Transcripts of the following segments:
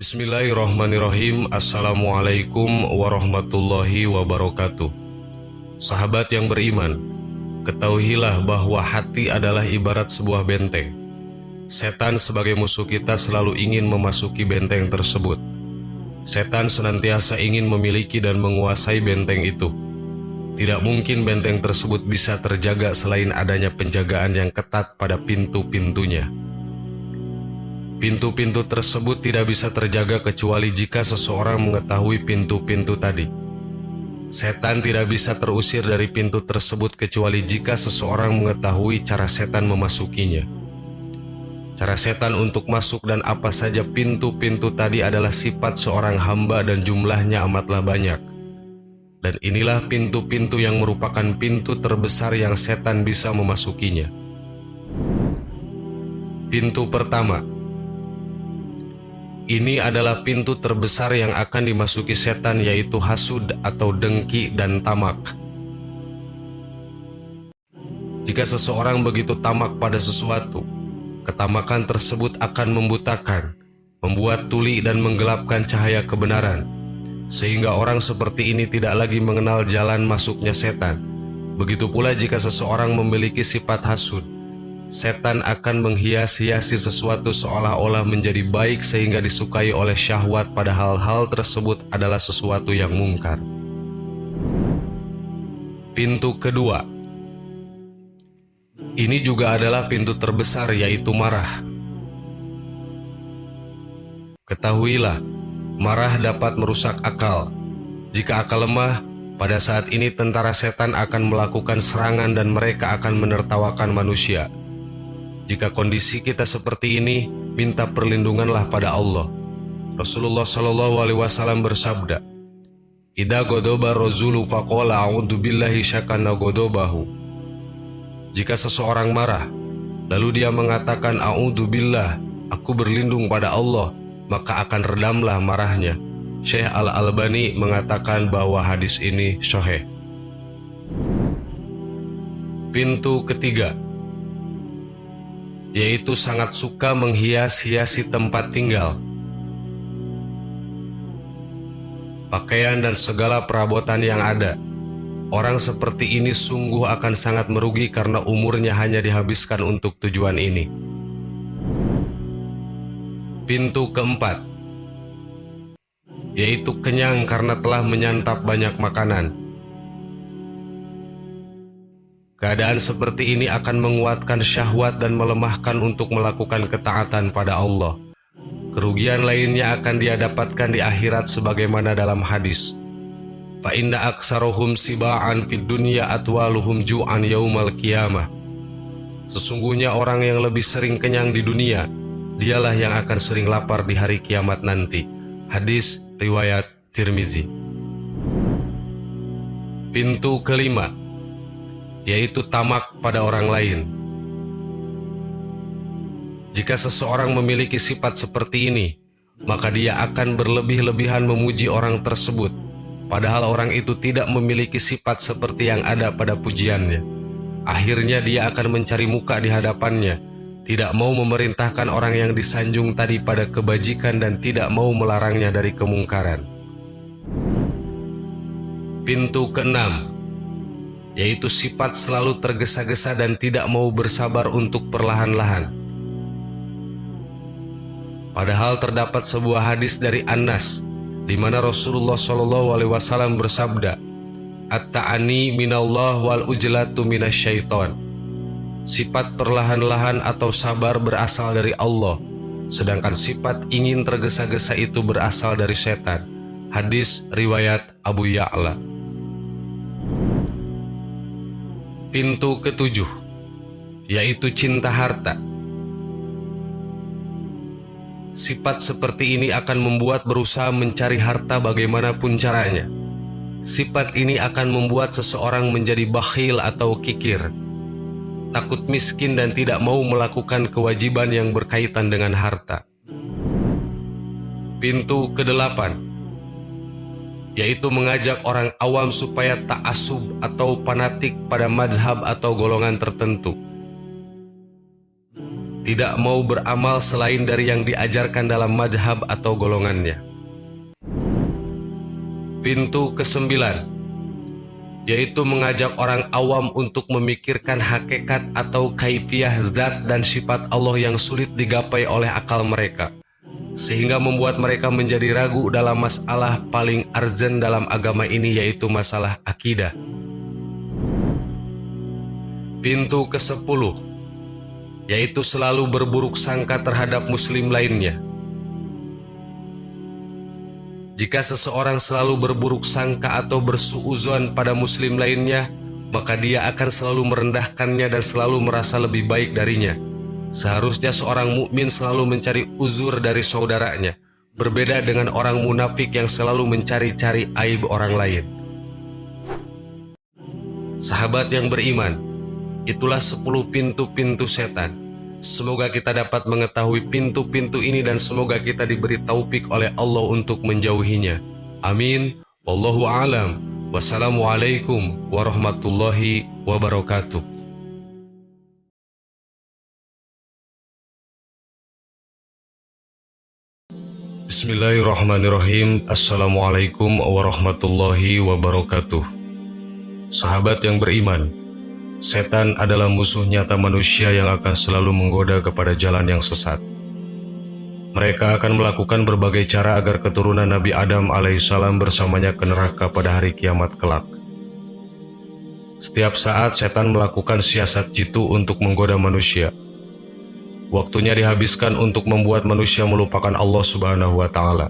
Bismillahirrahmanirrahim. Assalamualaikum warahmatullahi wabarakatuh. Sahabat yang beriman, ketahuilah bahwa hati adalah ibarat sebuah benteng. Setan sebagai musuh kita selalu ingin memasuki benteng tersebut. Setan senantiasa ingin memiliki dan menguasai benteng itu. Tidak mungkin benteng tersebut bisa terjaga selain adanya penjagaan yang ketat pada pintu-pintunya. Pintu-pintu tersebut tidak bisa terjaga kecuali jika seseorang mengetahui pintu-pintu tadi. Setan tidak bisa terusir dari pintu tersebut kecuali jika seseorang mengetahui cara setan memasukinya. Cara setan untuk masuk dan apa saja pintu-pintu tadi adalah sifat seorang hamba dan jumlahnya amatlah banyak. Dan inilah pintu-pintu yang merupakan pintu terbesar yang setan bisa memasukinya. Pintu pertama. Ini adalah pintu terbesar yang akan dimasuki setan, yaitu hasud atau dengki dan tamak. Jika seseorang begitu tamak pada sesuatu, ketamakan tersebut akan membutakan, membuat tuli dan menggelapkan cahaya kebenaran, sehingga orang seperti ini tidak lagi mengenal jalan masuknya setan. Begitu pula jika seseorang memiliki sifat hasud, setan akan menghias-hiasi sesuatu seolah-olah menjadi baik sehingga disukai oleh syahwat, padahal hal tersebut adalah sesuatu yang mungkar. Pintu kedua. Ini juga adalah pintu terbesar, yaitu marah. Ketahuilah, marah dapat merusak akal. Jika akal lemah, pada saat ini tentara setan akan melakukan serangan dan mereka akan menertawakan manusia. Jika kondisi kita seperti ini, minta perlindunganlah pada Allah. Rasulullah SAW bersabda, "Idza ghadaba ar-rajulu faqala a'udzu billahi syakana ghadabahu." Jika seseorang marah, lalu dia mengatakan a'udzu billah, aku berlindung pada Allah, maka akan redamlah marahnya. Syekh Al-Albani mengatakan bahwa hadis ini sahih. Pintu ketiga, yaitu sangat suka menghias-hiasi tempat tinggal, pakaian dan segala perabotan yang ada. Orang seperti ini sungguh akan sangat merugi karena umurnya hanya dihabiskan untuk tujuan ini. Pintu keempat, yaitu kenyang karena telah menyantap banyak makanan. Keadaan seperti ini akan menguatkan syahwat dan melemahkan untuk melakukan ketaatan pada Allah. Kerugian lainnya akan dia dapatkan di akhirat sebagaimana dalam hadis, fa inna aksarohum siba'an fid dunya atwaluhum ju'an yaumal qiyamah. Sesungguhnya orang yang lebih sering kenyang di dunia, dialah yang akan sering lapar di hari kiamat nanti. Hadis riwayat Tirmizi. Pintu kelima, yaitu tamak pada orang lain. Jika seseorang memiliki sifat seperti ini, maka dia akan berlebih-lebihan memuji orang tersebut, padahal orang itu tidak memiliki sifat seperti yang ada pada pujiannya. Akhirnya dia akan mencari muka di hadapannya, tidak mau memerintahkan orang yang disanjung tadi pada kebajikan dan tidak mau melarangnya dari kemungkaran. Pintu keenam, yaitu sifat selalu tergesa-gesa dan tidak mau bersabar untuk perlahan-lahan. Padahal terdapat sebuah hadis dari Anas, di mana Rasulullah SAW bersabda, "At-ta'ani minallah wal ujlatu minasyaiton." Sifat perlahan-lahan atau sabar berasal dari Allah, sedangkan sifat ingin tergesa-gesa itu berasal dari setan. Hadis riwayat Abu Ya'la. Pintu ketujuh, yaitu cinta harta. Sifat seperti ini akan membuat berusaha mencari harta bagaimanapun caranya. Sifat ini akan membuat seseorang menjadi bakhil atau kikir, takut miskin dan tidak mau melakukan kewajiban yang berkaitan dengan harta. Pintu kedelapan, yaitu mengajak orang awam supaya ta'assub atau fanatik pada mazhab atau golongan tertentu. tidak mau beramal selain dari yang diajarkan dalam madhab atau golongannya. Pintu kesembilan, yaitu mengajak orang awam untuk memikirkan hakikat atau kaifiah zat dan sifat Allah yang sulit digapai oleh akal mereka, sehingga membuat mereka menjadi ragu dalam masalah paling urgent dalam agama ini, yaitu masalah akidah. Pintu ke-10, yaitu selalu berburuk sangka terhadap muslim lainnya. Jika seseorang selalu berburuk sangka atau bersuuzon pada muslim lainnya, maka dia akan selalu merendahkannya dan selalu merasa lebih baik darinya. Seharusnya seorang mukmin selalu mencari uzur dari saudaranya, berbeda dengan orang munafik yang selalu mencari-cari aib orang lain. Sahabat yang beriman, itulah 10 pintu-pintu setan. Semoga kita dapat mengetahui pintu-pintu ini dan semoga kita diberi taufik oleh Allah untuk menjauhinya. Amin. Wallahu a'lam. Wassalamualaikum warahmatullahi wabarakatuh. Bismillahirrahmanirrahim. Assalamualaikum warahmatullahi wabarakatuh. Sahabat yang beriman, setan adalah musuh nyata manusia yang akan selalu menggoda kepada jalan yang sesat. Mereka akan melakukan berbagai cara agar keturunan Nabi Adam alaihissalam bersamanya ke neraka pada hari kiamat kelak. Setiap saat setan melakukan siasat jitu untuk menggoda manusia. Waktunya dihabiskan untuk membuat manusia melupakan Allah Subhanahu wa Ta'ala.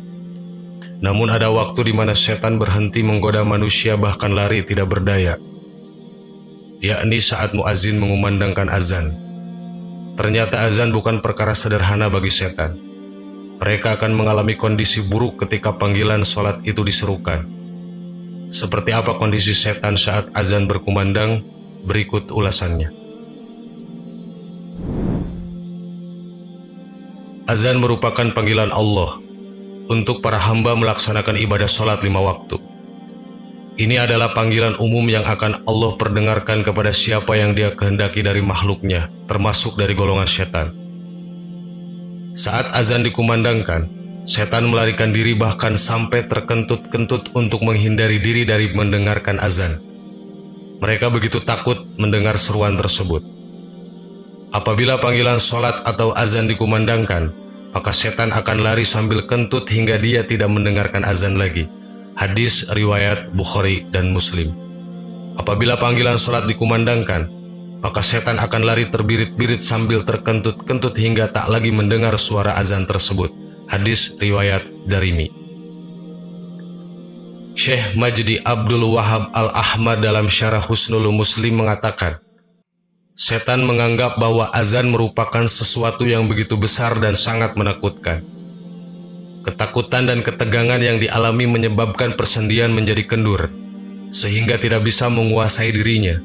Namun ada waktu di mana setan berhenti menggoda manusia, bahkan lari tidak berdaya, yakni saat muazin mengumandangkan azan. Ternyata azan bukan perkara sederhana bagi setan. Mereka akan mengalami kondisi buruk ketika panggilan sholat itu diserukan. Seperti apa kondisi setan saat azan berkumandang? Berikut ulasannya. Azan merupakan panggilan Allah untuk para hamba melaksanakan ibadah sholat 5 waktu. Ini adalah panggilan umum yang akan Allah perdengarkan kepada siapa yang Dia kehendaki dari makhluknya, termasuk dari golongan setan. Saat azan dikumandangkan, setan melarikan diri bahkan sampai terkentut-kentut untuk menghindari diri dari mendengarkan azan. Mereka begitu takut mendengar seruan tersebut. Apabila panggilan sholat atau azan dikumandangkan, maka setan akan lari sambil kentut hingga dia tidak mendengarkan azan lagi. Hadis riwayat Bukhari dan Muslim. Apabila panggilan sholat dikumandangkan, maka setan akan lari terbirit-birit sambil terkentut-kentut hingga tak lagi mendengar suara azan tersebut. Hadis riwayat Darimi. Syekh Majdi Abdul Wahab Al-Ahmad dalam Syarah Husnul Muslim mengatakan, setan menganggap bahwa azan merupakan sesuatu yang begitu besar dan sangat menakutkan. Ketakutan dan ketegangan yang dialami menyebabkan persendian menjadi kendur, sehingga tidak bisa menguasai dirinya.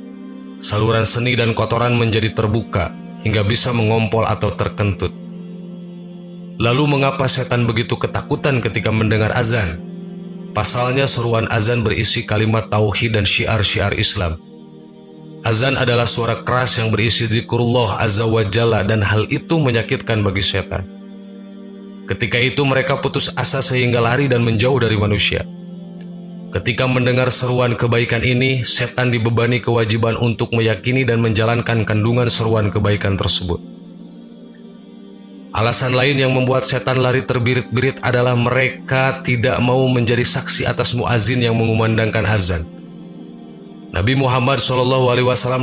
Saluran seni dan kotoran menjadi terbuka, hingga bisa mengompol atau terkentut. Lalu mengapa setan begitu ketakutan ketika mendengar azan? Pasalnya seruan azan berisi kalimat tauhid dan syiar-syiar Islam. Azan adalah suara keras yang berisi zikrullah azza wa jalla dan hal itu menyakitkan bagi setan. Ketika itu mereka putus asa sehingga lari dan menjauh dari manusia. Ketika mendengar seruan kebaikan ini, setan dibebani kewajiban untuk meyakini dan menjalankan kandungan seruan kebaikan tersebut. Alasan lain yang membuat setan lari terbirit-birit adalah mereka tidak mau menjadi saksi atas muazin yang mengumandangkan azan. Nabi Muhammad SAW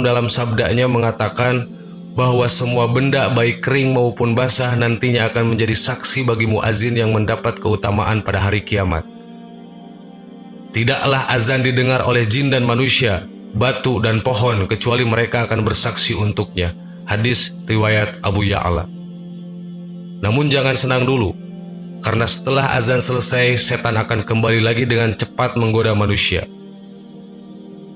dalam sabdanya mengatakan bahwa semua benda baik kering maupun basah nantinya akan menjadi saksi bagi muazin yang mendapat keutamaan pada hari kiamat. Tidaklah azan didengar oleh jin dan manusia, batu dan pohon kecuali mereka akan bersaksi untuknya. Hadis riwayat Abu Ya'la. Namun jangan senang dulu, karena setelah azan selesai setan akan kembali lagi dengan cepat menggoda manusia.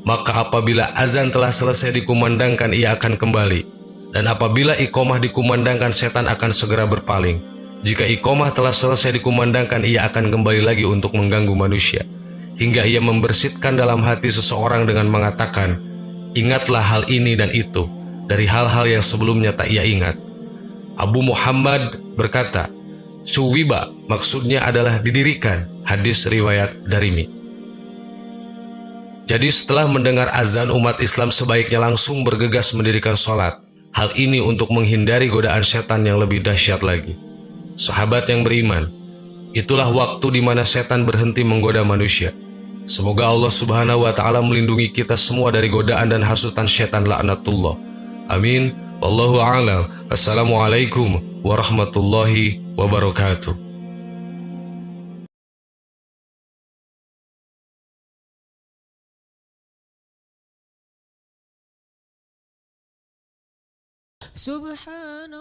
Maka apabila azan telah selesai dikumandangkan, ia akan kembali. Dan apabila iqomah dikumandangkan, setan akan segera berpaling. Jika iqomah telah selesai dikumandangkan, ia akan kembali lagi untuk mengganggu manusia, hingga ia membersihkan dalam hati seseorang dengan mengatakan, ingatlah hal ini dan itu, dari hal-hal yang sebelumnya tak ia ingat. Abu Muhammad berkata, Suwiba maksudnya adalah didirikan, hadis riwayat Darimi. Jadi setelah mendengar azan, umat Islam sebaiknya langsung bergegas mendirikan sholat. Hal ini untuk menghindari godaan setan yang lebih dahsyat lagi. Sahabat yang beriman, itulah waktu di mana setan berhenti menggoda manusia. Semoga Allah Subhanahu wa Ta'ala melindungi kita semua dari godaan dan hasutan setan laknatullah. Amin. Wallahu a'lam. Assalamualaikum warahmatullahi wabarakatuh. Subhanallah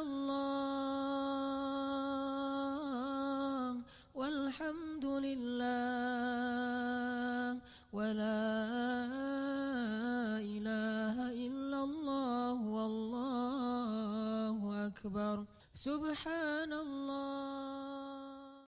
walhamdulillah wa la ilaha illallah wallahu akbar. Subhanallah